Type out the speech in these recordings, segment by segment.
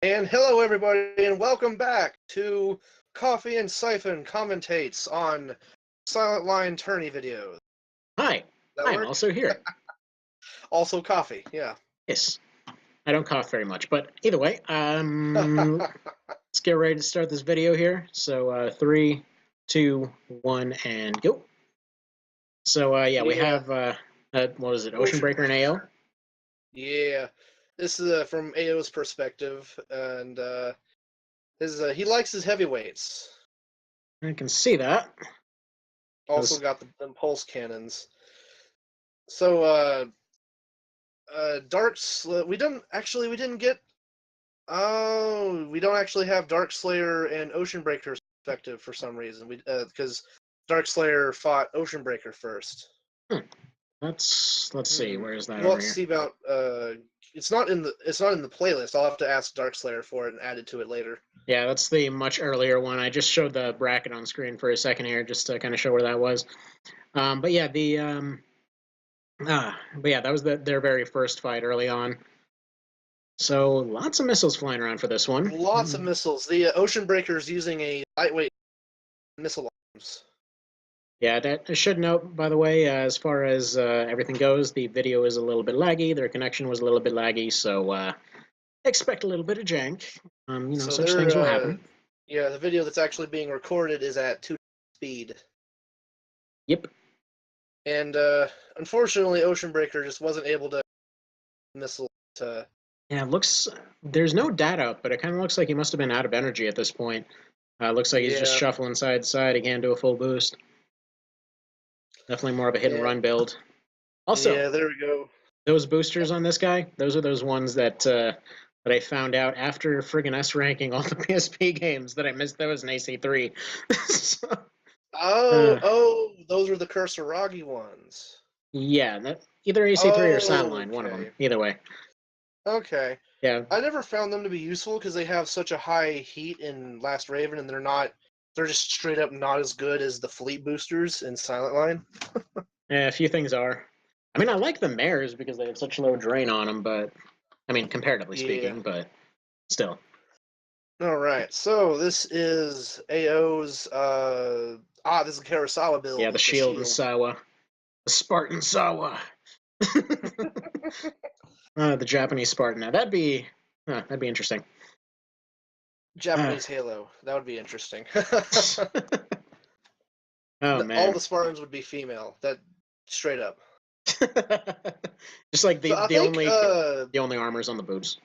And hello, everybody, and welcome back to Coffee and Siphon commentates on Silent Line tourney videos. Hi, That I'm work? also here. Also, coffee. Yeah. Yes, I don't cough very much, but either way, let's get ready to start this video here. So, 3, 2, 1, and go. So, yeah, we Yeah. have, what was it, Ocean Breaker and AO? Yeah. This is from AO's perspective, and he likes his heavyweights. I can see that. Also got the impulse cannons. So, we didn't get. Oh, we don't actually have Dark Slayer and Ocean Breaker's perspective for some reason. Because Dark Slayer fought Ocean Breaker first. Hmm. Let's see, where is that We'll over have to here? see about. It's not in the playlist. I'll have to ask Dark Slayer for it and add it to it later. Yeah, that's the much earlier one. I just showed the bracket on screen for a second here, just to kind of show where that was. But yeah, that was their very first fight early on. So lots of missiles flying around for this one. Lots of missiles. The Ocean Breaker is using a lightweight missile arms. Yeah, I should note, by the way, as far as everything goes, the video is a little bit laggy. Their connection was a little bit laggy, so expect a little bit of jank. So Such things will happen. the video that's actually being recorded is at 2 speed. Yep. And unfortunately, Ocean Breaker just wasn't able to missile to. Yeah, it looks. There's no data up, but it kind of looks like he must have been out of energy at this point. Looks like he's just Yeah. shuffling side to side. He can't do a full boost. Definitely more of a hit and run build. Also, Yeah, there we go. those boosters on this guy, those are those ones that I found out after friggin' S ranking all the PSP games that I missed those in AC3. So, Those were the Kurosagi ones. yeah, either AC3 or Satellite, one of them. Okay. Either way. Okay. Yeah. I never found them to be useful because they have such a high heat in Last Raven, and they're just straight up not as good as the fleet boosters in Silent Line. Yeah, a few things are. I mean, I like the mares because they have such low drain on them, but I mean, comparatively speaking, but still. All right, so this is AO's. This is Kurosawa build. Yeah, the shield and Sawa, the Spartan Sawa, the Japanese Spartan. Now that'd be interesting. Japanese Halo. That would be interesting. Oh man, all the Spartans would be female. That straight up. Just like the only armors on the boobs.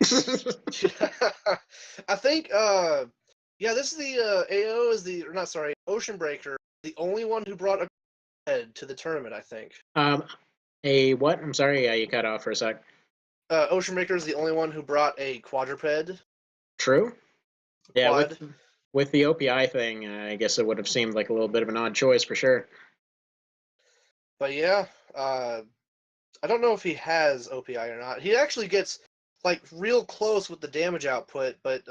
I think this is the AO is the not sorry Ocean Breaker, the only one who brought a head to the tournament. I think. A what? I'm sorry, you cut off for a sec. Ocean Breaker is the only one who brought a quadruped. True. Yeah, with the OPI thing, I guess it would have seemed like a little bit of an odd choice for sure. But yeah, I don't know if he has OPI or not. He actually gets like real close with the damage output, but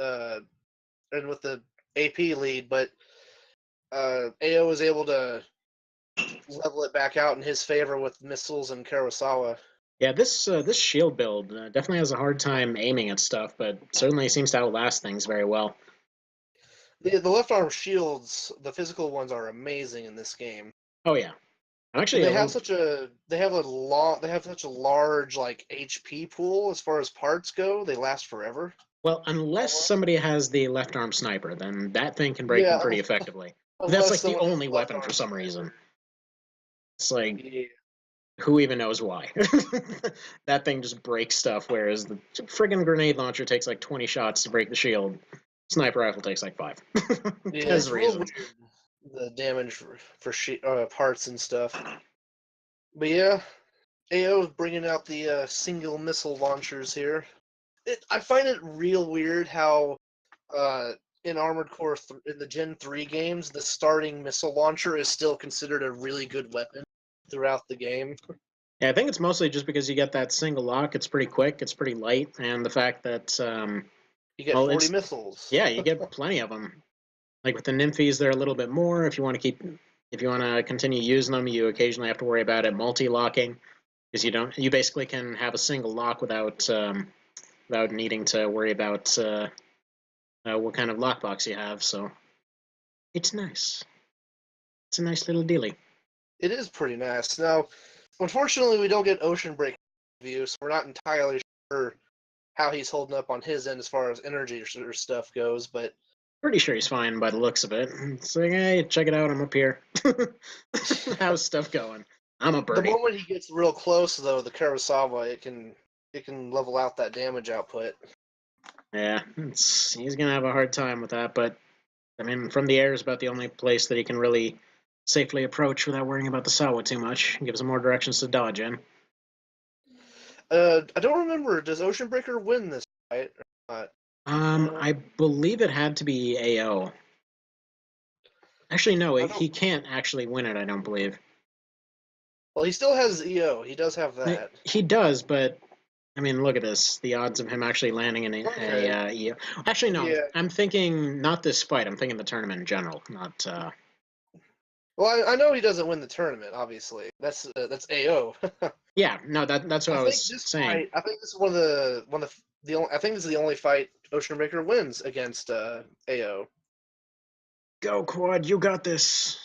and with the AP lead, but AO was able to level it back out in his favor with missiles and Kurosawa. Yeah, this shield build definitely has a hard time aiming at stuff, but certainly seems to outlast things very well. The left arm shields, the physical ones, are amazing in this game. Oh yeah, actually they have such a large like HP pool as far as parts go. They last forever. Well, unless somebody has the left arm sniper, then that thing can break them pretty effectively. That's like the only weapon for some reason. It's like, who even knows why? That thing just breaks stuff, whereas the friggin' grenade launcher takes like 20 shots to break the shield. Sniper rifle takes like 5. It's real weird, the damage for parts and stuff. But yeah, AO is bringing out the single missile launchers here. I find it real weird how in Armored Core in the Gen 3 games, the starting missile launcher is still considered a really good weapon throughout the game. Yeah, I think it's mostly just because you get that single lock. It's pretty quick, it's pretty light, and the fact that you get 40 missiles. Yeah, you get plenty of them. Like with the Nymphes, they're a little bit more. If you want to continue using them, you occasionally have to worry about it multi-locking, because you basically can have a single lock without needing to worry about what kind of lockbox you have. So it's nice. It's a nice little dealie. It is pretty nice. Now, unfortunately, we don't get Ocean Break review, so we're not entirely sure how he's holding up on his end as far as energy or stuff goes, but pretty sure he's fine by the looks of it. It's like, hey, check it out, I'm up here. How's stuff going? I'm a birdie. The moment he gets real close, though, the Kurosawa, it can level out that damage output. Yeah, he's gonna have a hard time with that, but I mean, from the air is about the only place that he can really safely approach without worrying about the Sawa too much. It gives him more directions to dodge in. I don't remember. Does Oceanbreaker win this fight or not? I believe it had to be AO. Actually, no, he can't actually win it, I don't believe. Well, he still has EO. He does have that. He does, but I mean, look at this. The odds of him actually landing in a EO. Actually, no. Yeah. I'm thinking not this fight. I'm thinking the tournament in general, not. Well, I know he doesn't win the tournament. Obviously, that's AO. Yeah, no, that's what I was saying. Fight, I think this is I think this is the only fight Oceanbreaker wins against AO. Go Quad, you got this.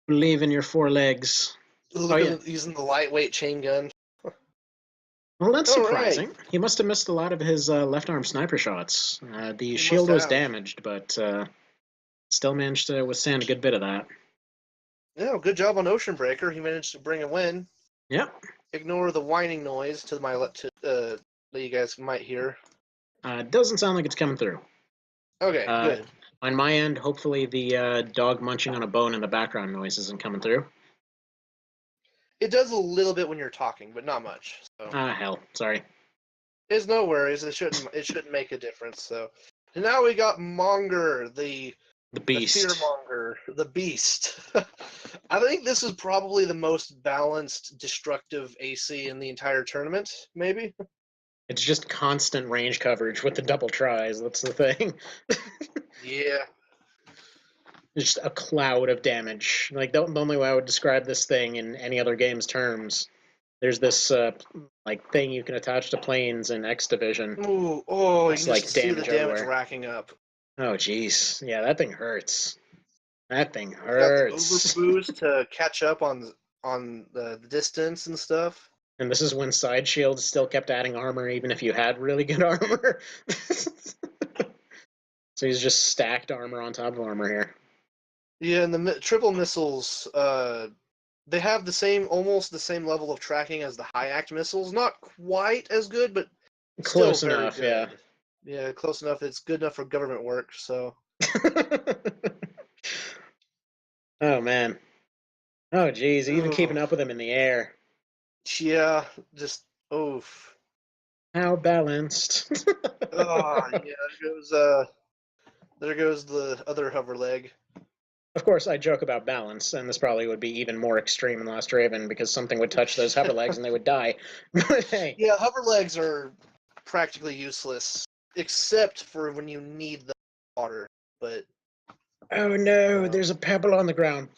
Believe in your 4 legs. Using the lightweight chain gun. Well, that's surprising. Right. He must have missed a lot of his left arm sniper shots. The shield was damaged, but still managed to withstand a good bit of that. Yeah, good job on Oceanbreaker. He managed to bring a win. Yep. Ignore the whining noise to my that you guys might hear. Doesn't sound like it's coming through. Okay, good. On my end, hopefully the dog munching on a bone in the background noise isn't coming through. It does a little bit when you're talking, but not much. So. Hell, sorry. It's no worries. It shouldn't make a difference. So, and now we got Monger, the beast, the fearmonger, the beast. I think this is probably the most balanced, destructive AC in the entire tournament. Maybe. It's just constant range coverage with the double tries. That's the thing. Yeah. Just a cloud of damage. Like the only way I would describe this thing in any other game's terms, there's this like thing you can attach to planes in X Division. Ooh, you can just see the damage racking up. Oh jeez, yeah, that thing hurts. That thing hurts. Got the overboost to catch up on the distance and stuff. And this is when side shields still kept adding armor, even if you had really good armor. So he's just stacked armor on top of armor here. Yeah, and the triple missiles, they have almost the same level of tracking as the high-act missiles. Not quite as good, but close enough, yeah. Yeah, close enough. It's good enough for government work, so. Oh, man. Oh, geez, even keeping up with him in the air. Yeah, just, oof. How balanced. Oh, yeah, there goes the other hover leg. Of course, I joke about balance, and this probably would be even more extreme in Lost Raven because something would touch those hover legs and they would die. But hey. Yeah, hover legs are practically useless, except for when you need the water. But oh no, there's a pebble on the ground.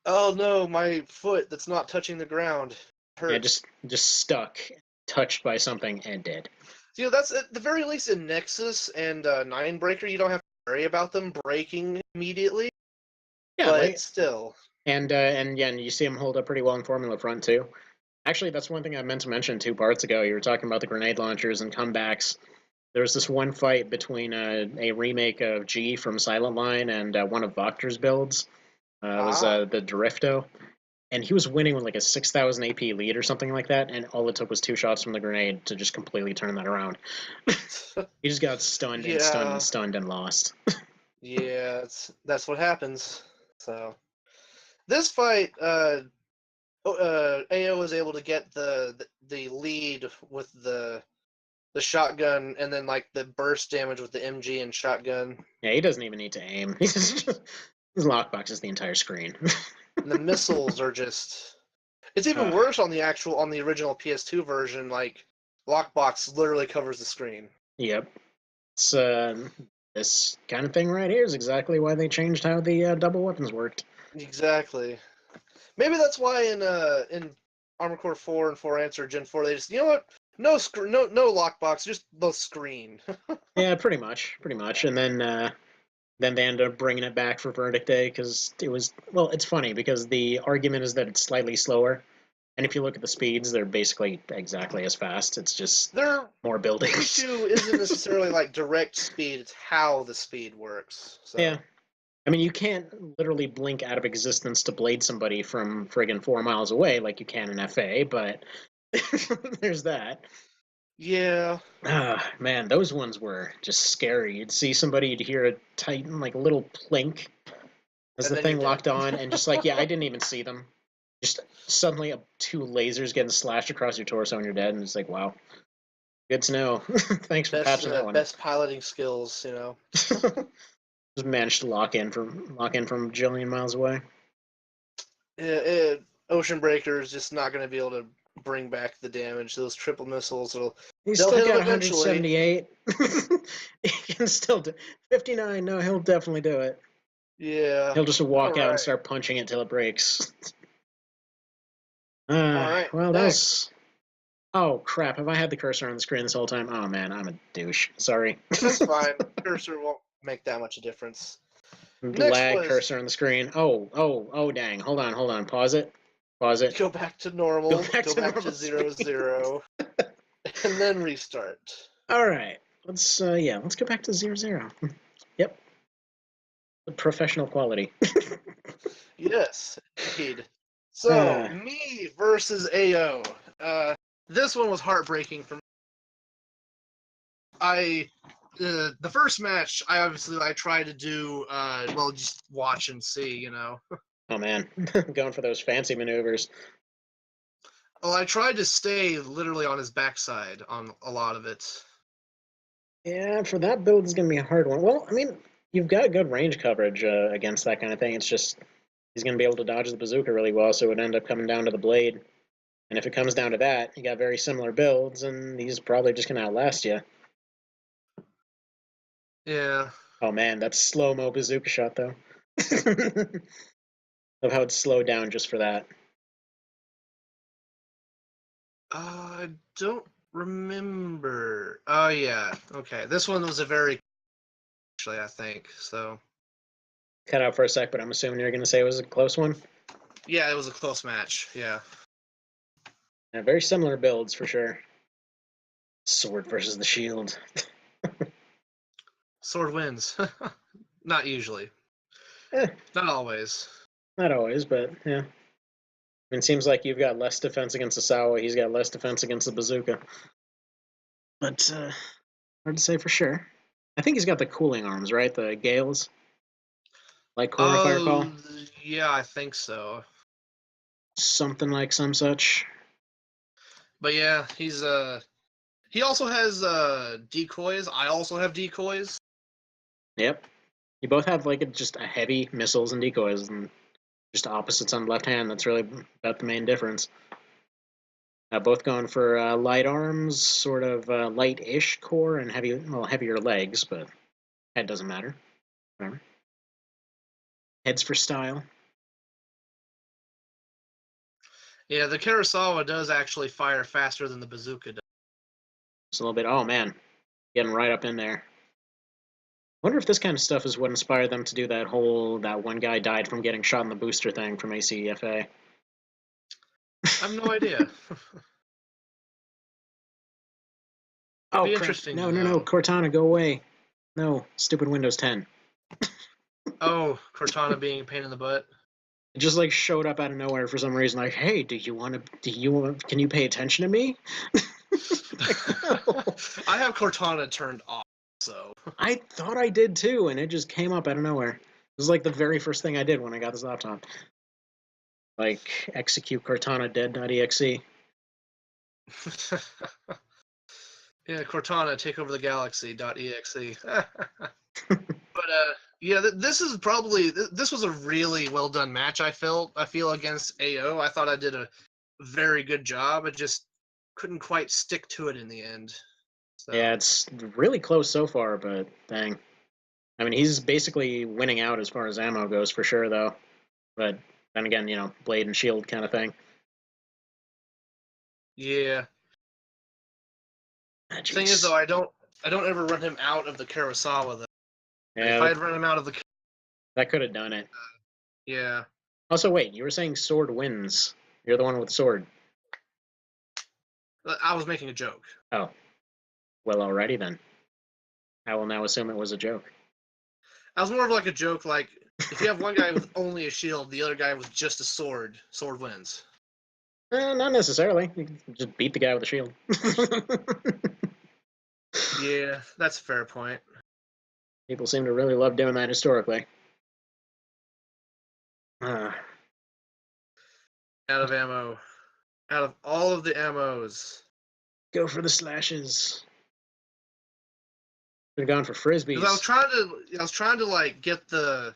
Oh no, my foot that's not touching the ground hurts. Yeah, just stuck, touched by something, and dead. You know, that's at the very least in Nexus and Ninebreaker, you don't have to worry about them breaking immediately. Yeah, but still. And you see them hold up pretty well in Formula Front too. Actually, that's one thing I meant to mention 2 parts ago. You were talking about the grenade launchers and comebacks. There was this one fight between a remake of G from Silent Line and one of Voctor's builds. It was the Drifto. And he was winning with like a 6,000 AP lead or something like that, and all it took was 2 shots from the grenade to just completely turn that around. He just got stunned and stunned and stunned and lost. Yeah, that's what happens. So this fight, AO was able to get the lead with the shotgun, and then like the burst damage with the MG and shotgun. Yeah, he doesn't even need to aim. His lockbox is the entire screen. And the missiles are just... It's even worse on the original PS2 version. Like, lockbox literally covers the screen. Yep. It's, this kind of thing right here is exactly why they changed how the double weapons worked. Exactly. Maybe that's why in Armored Core 4 and 4 Answer Gen 4, they just, you know what? No lockbox, just the screen. Yeah, pretty much. And then they ended up bringing it back for Verdict Day because it was, well, it's funny because the argument is that it's slightly slower, and if you look at the speeds, they're basically exactly as fast. It's just more buildings. The issue isn't necessarily like direct speed; it's how the speed works. So. Yeah, I mean, you can't literally blink out of existence to blade somebody from friggin' 4 miles away like you can in FA, but there's that. Yeah. Man, those ones were just scary. You'd see somebody, you'd hear a tighten, like a little plink as the thing locked on, and just like, yeah, I didn't even see them. Just suddenly 2 lasers getting slashed across your torso and you're dead, and it's like, wow. Good to know. Thanks for patching that one. Best piloting skills, you know. Just managed to lock in from a jillion miles away. Yeah, Ocean Breaker is just not going to be able to bring back the damage. Those triple missiles will. He's still got 178. He can still do 59. No, he'll definitely do it. Yeah. He'll just walk out and start punching it till it breaks. All right. Well, that's. Oh crap! Have I had the cursor on the screen this whole time? Oh man, I'm a douche. Sorry. That's fine. The cursor won't make that much of a difference. Lag cursor on the screen. Oh, dang. Hold on. Pause it. Go back to normal. Go back to 0, and then restart. All right. Let's go back to 0. Yep. The professional quality. Yes, indeed. So, me versus AO. This one was heartbreaking for me. The first match, I tried to do, just watch and see, you know. Oh, man. Going for those fancy maneuvers. Well, I tried to stay literally on his backside on a lot of it. Yeah, for that build, it's going to be a hard one. Well, I mean, you've got good range coverage against that kind of thing. It's just he's going to be able to dodge the bazooka really well, so it would end up coming down to the blade. And if it comes down to that, you got very similar builds, and he's probably just going to outlast you. Yeah. Oh, man, that's slow-mo bazooka shot, though. Of how it's slowed down just for that. I don't remember. Oh, yeah. Okay. This one was a very... Actually, I think, so... Cut out for a sec, but I'm assuming you're going to say it was a close one? Yeah, it was a close match, yeah. Yeah, very similar builds, for sure. Sword versus the shield. Sword wins. Not usually. Not always. Not always, but yeah. I mean, it seems like you've got less defense against the Sawa, he's got less defense against the bazooka. But, hard to say for sure. I think he's got the cooling arms, right? The Gales? Like Corona Fireball? Yeah, I think so. Something like some such. But yeah, he's he also has decoys. I also have decoys. Yep. You both have like just a heavy missiles and decoys, and just opposites on the left hand. That's really about the main difference. Both going for light arms, sort of light-ish core, and heavier legs, but head doesn't matter. Whatever. Heads for style. Yeah, the Kurosawa does actually fire faster than the bazooka does. Just a little bit. Oh man, getting right up in there. Wonder if this kind of stuff is what inspired them to do that one guy died from getting shot in the booster thing from ACFA. I have no idea. Oh, interesting. No, Cortana, go away. No, stupid Windows 10. Oh, Cortana being a pain in the butt. It just like showed up out of nowhere for some reason. Like, hey, can you pay attention to me? I have Cortana turned off, so. I thought I did too, and it just came up out of nowhere. It was like the very first thing I did when I got this laptop. Like, execute Cortana dead.exe. Yeah, Cortana, take over the galaxy.exe. But yeah, this was a really well done match. I feel against AO. I thought I did a very good job. I just couldn't quite stick to it in the end. So. Yeah, it's really close so far, but dang. I mean, he's basically winning out as far as ammo goes for sure, though. But then again, blade and shield kind of thing. Yeah. Thing is, though, I don't ever run him out of the Kurosawa, though. Yeah, if I'd run him out of the... That could have done it. Yeah. Also, wait, you were saying sword wins. You're the one with the sword. I was making a joke. Oh. Well, alrighty then. I will now assume it was a joke. I was more of like a joke, like, if you have one guy with only a shield, the other guy with just a sword wins. Not necessarily. You can just beat the guy with a shield. Yeah, that's a fair point. People seem to really love doing that historically. Out of ammo. Out of all of the ammos. Go for the slashes. Could have gone for frisbees. I was trying to like get the,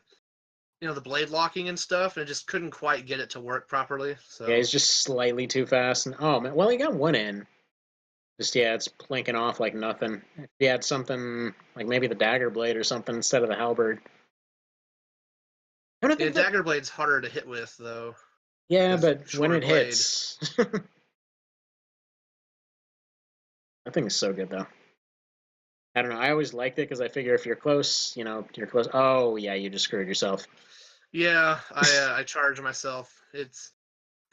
the blade locking and stuff, and I just couldn't quite get it to work properly. So yeah, he's just slightly too fast. And oh man, well he got one in. Just it's plinking off like nothing. If he had something like maybe the dagger blade or something instead of the halberd. I don't think dagger blade's harder to hit with though. Yeah, but when it hits, that thing is so good though. I don't know. I always liked it because I figure if you're close, you're close. Oh yeah, you just screwed yourself. Yeah, I charged myself. I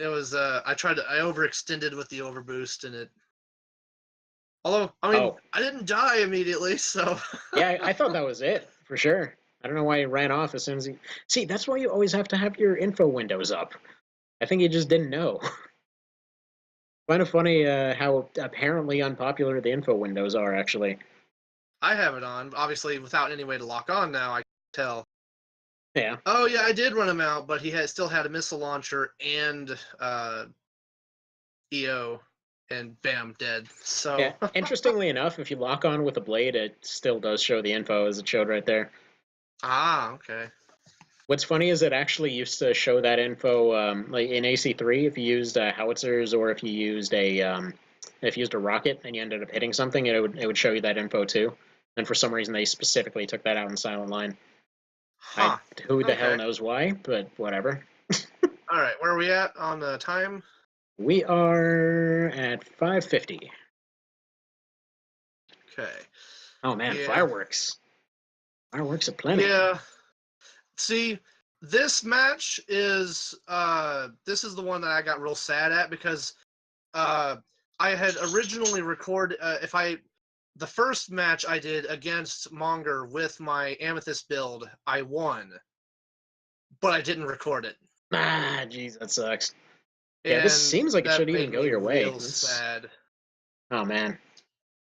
overextended with the overboost and it. Although I didn't die immediately, so. Yeah, I thought that was it for sure. I don't know why he ran off as soon as he. See, that's why you always have to have your info windows up. I think he just didn't know. Kind of funny how apparently unpopular the info windows are, actually. I have it on, obviously without any way to lock on now, I can tell. Yeah. Oh, yeah, I did run him out, but he still had a missile launcher and EO, and bam, dead. So. Yeah. Interestingly enough, if you lock on with a blade, it still does show the info as it showed right there. Ah, okay. What's funny is it actually used to show that info like in AC3 if you used howitzers or if you used a rocket and you ended up hitting something, it would show you that info too. And for some reason they specifically took that out in Silent Line. Huh. Who the hell knows why, but whatever. All right, where are we at on the time? We are at 5:50. Okay. Oh man, yeah. Fireworks. Fireworks aplenty. Yeah. See, this match is this is the one that I got real sad at because I had originally recorded the first match I did against Monger with my Amethyst build, I won, but I didn't record it. Ah, jeez, that sucks. Yeah, this seems like it should even go your way. Real sad. Oh man,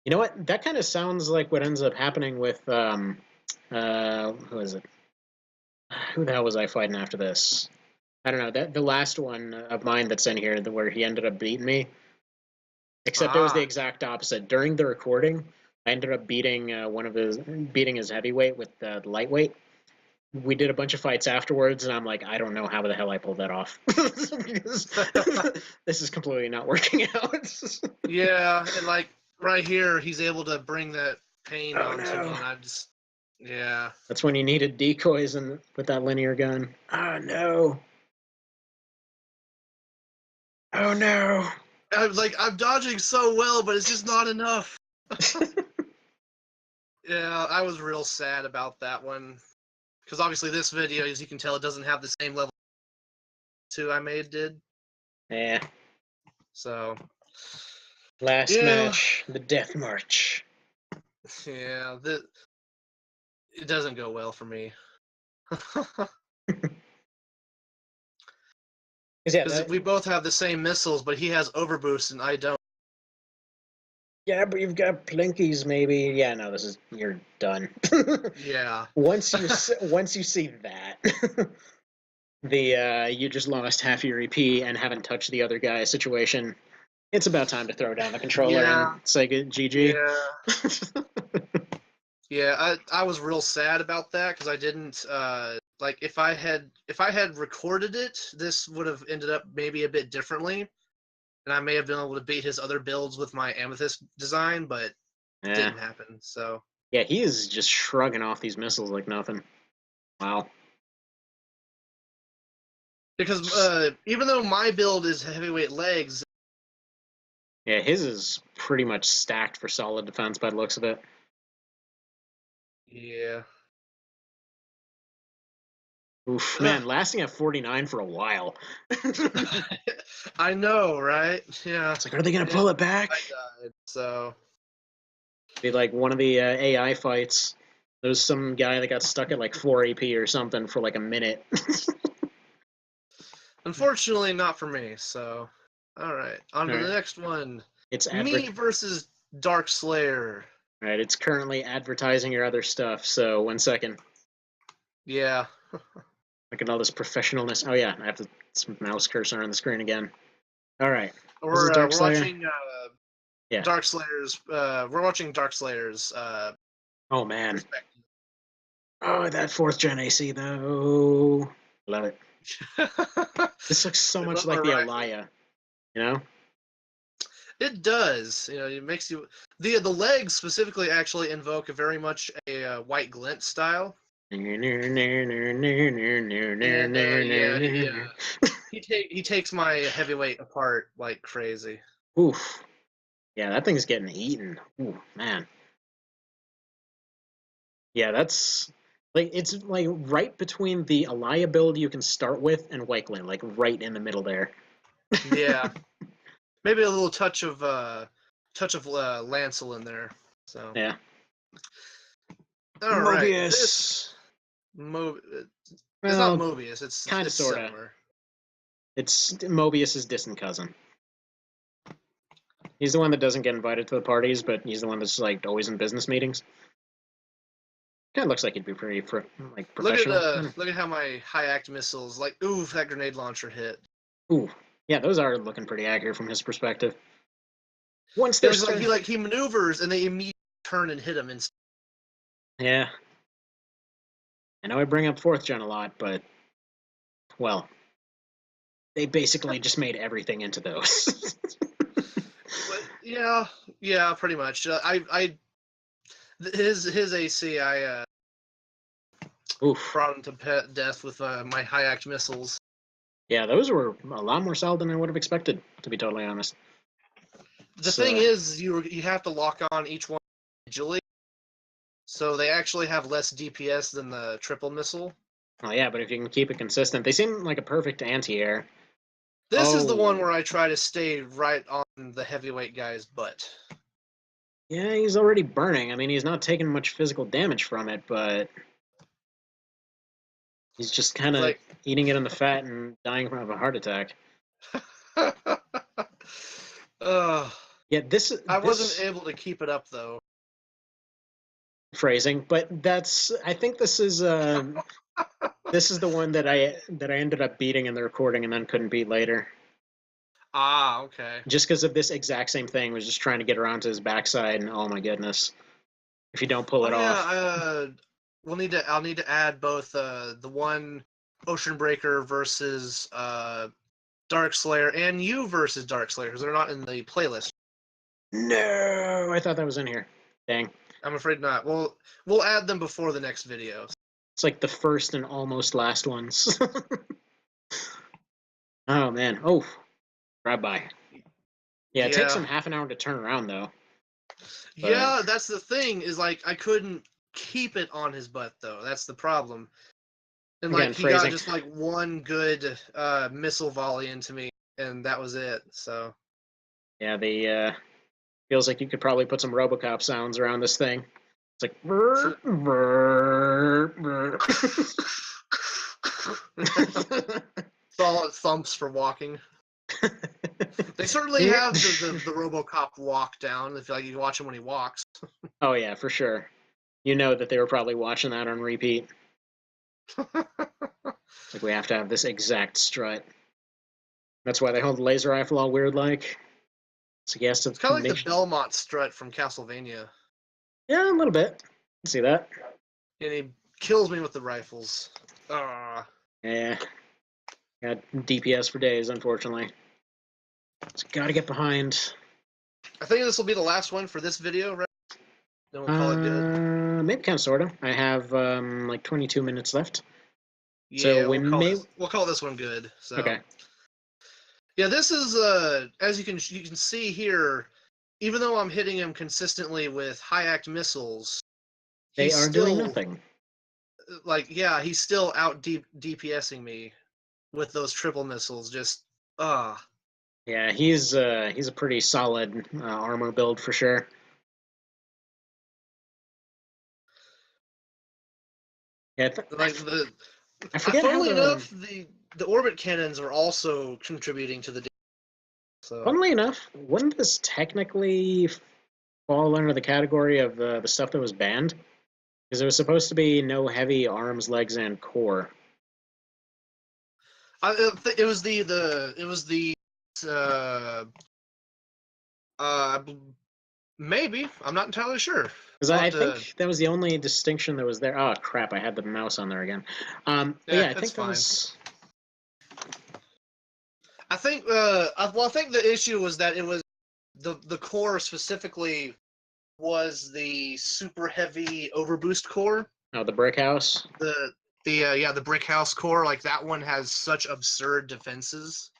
you know what? That kind of sounds like what ends up happening with who is it? Who the hell was I fighting after this? I don't know. The last one of mine that's in here, where he ended up beating me. Except it was the exact opposite. During the recording, I ended up beating his heavyweight with the lightweight. We did a bunch of fights afterwards, and I'm like, I don't know how the hell I pulled that off. This is completely not working out. Yeah, and like right here, he's able to bring that pain onto me, and I just. Yeah. That's when you needed decoys and with that linear gun. Oh no. Oh no. I'm dodging so well, but it's just not enough. Yeah, I was real sad about that one. Because obviously this video, as you can tell, it doesn't have the same level I made did. Yeah. So. Last match, the Death March. Yeah, it doesn't go well for me. Because we both have the same missiles, but he has overboost and I don't. Yeah, but you've got plinkies, maybe. Yeah, no, you're done. Yeah. Once you see that, you just lost half your EP and haven't touched the other guy situation. It's about time to throw down the controller and say GG. Yeah. Yeah, I was real sad about that because I didn't like if I had recorded it, this would have ended up maybe a bit differently, and I may have been able to beat his other builds with my Amethyst design, but it didn't happen. So yeah, he is just shrugging off these missiles like nothing. Wow. Because even though my build is heavyweight legs, Yeah, his is pretty much stacked for solid defense by the looks of it. Yeah. Oof, man, lasting at 49 for a while. I know, right? Yeah. It's like, are they going to pull it back? I died, so. Be like one of the AI fights. There's some guy that got stuck at like 4 AP or something for like a minute. Unfortunately, not for me, so. Alright, on to the next one. It's me versus Dark Slayer. Alright, it's currently advertising your other stuff, so 1 second. Yeah. Look at all this professionalness. Oh yeah, I have to mouse cursor on the screen again. Alright. We're watching Dark Slayer's we're watching Dark Slayer's oh man. Oh, that 4th gen AC though. Love it. This looks so much like the Alaya, you know? It does. You know, it makes you the legs specifically actually invoke a very much a white glint style. And, he takes my heavyweight apart like crazy. Oof. Yeah, that thing's getting eaten. Ooh, man. Yeah, that's like it's like right between the Alaya build you can start with and Whiteglin, like right in the middle there. Yeah. Maybe a little touch of Lancel in there. So yeah. All Mobius. Right. It's not Mobius. It's kind of sort of. It's Mobius's distant cousin. He's the one that doesn't get invited to the parties, but he's the one that's like always in business meetings. Kind of looks like he'd be pretty like professional. Look at how my high-act missiles, like, oof, that grenade launcher hit. Ooh, yeah, those are looking pretty accurate from his perspective. Once there's like he maneuvers and they immediately turn and hit him instantly. Yeah. I know I bring up 4th gen a lot, but well, they basically just made everything into those. Yeah, pretty much. His AC, I brought him to death with my high-act missiles. Yeah, those were a lot more solid than I would have expected, to be totally honest. The thing is, you have to lock on each one individually, so they actually have less DPS than the triple missile. Oh yeah, but if you can keep it consistent, they seem like a perfect anti-air. This is the one where I try to stay right on the heavyweight guy's butt. Yeah, he's already burning. I mean, he's not taking much physical damage from it, but he's just kind of eating it in the fat and dying from a heart attack. Yeah, I wasn't able to keep it up though. Phrasing, but I think this is this is the one that I ended up beating in the recording and then couldn't beat later. Ah, okay. Just because of this exact same thing, was just trying to get around to his backside, and oh my goodness, if you don't pull it off. I'll need to add both the one Ocean Breaker versus Dark Slayer and you versus Dark Slayer because they're not in the playlist. No, I thought that was in here. Dang. I'm afraid not. We'll add them before the next video. It's like the first and almost last ones. Oh man. Oh. Right by. Yeah, it takes him half an hour to turn around though. But... yeah, that's the thing, is like I couldn't keep it on his butt though. That's the problem. And like he got just like one good missile volley into me and that was it. So yeah, the feels like you could probably put some RoboCop sounds around this thing. It's like brr, brr, brr. Solid thumps for walking. They certainly have the RoboCop walk down. If like you watch him when he walks. Oh yeah, for sure. You know that they were probably watching that on repeat. Like we have to have this exact strut. That's why they hold the laser rifle all weird like. So he has to. It's kind of like the Belmont strut from Castlevania. Yeah, a little bit. See that? And he kills me with the rifles. Yeah. Got DPS for days, unfortunately. So gotta get behind. I think this will be the last one for this video, right? Then we'll call it good. Maybe kind of, sort of. I have like 22 minutes left. Yeah, so we'll call this one good. So. Okay. Yeah, this is as you can see here. Even though I'm hitting him consistently with high-act missiles, they are doing nothing. Like, yeah, he's still out DPSing me with those triple missiles. Just Yeah, he's a pretty solid armor build for sure. Yeah, like I forget funnily enough, the orbit cannons are also contributing to the. So. Funnily enough, wouldn't this technically fall under the category of the stuff that was banned? Because it was supposed to be no heavy arms, legs, and core. It was maybe, I'm not entirely sure. Because I think that was the only distinction that was there. Oh crap! I had the mouse on there again. Yeah, I think that was. I think I think the issue was that it was the core specifically was the super heavy overboost core. Oh, the brick house. The brick house core, like that one has such absurd defenses.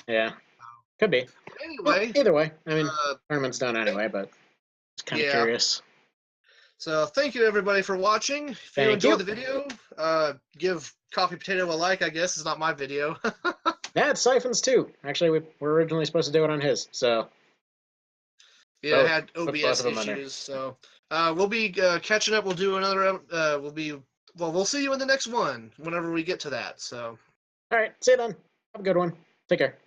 Yeah, could be. Anyway, well, either way, I mean, tournament's done anyway, but it's kind of curious. So thank you everybody for watching. If you enjoyed the video, give Coffee Potato a like. I guess it's not my video. Yeah, it's Siphon's too. Actually, we were originally supposed to do it on his, so. Yeah, it had OBS issues, so we'll be catching up. We'll do another. We'll see you in the next one whenever we get to that. So. All right, see you then. Have a good one. Take care.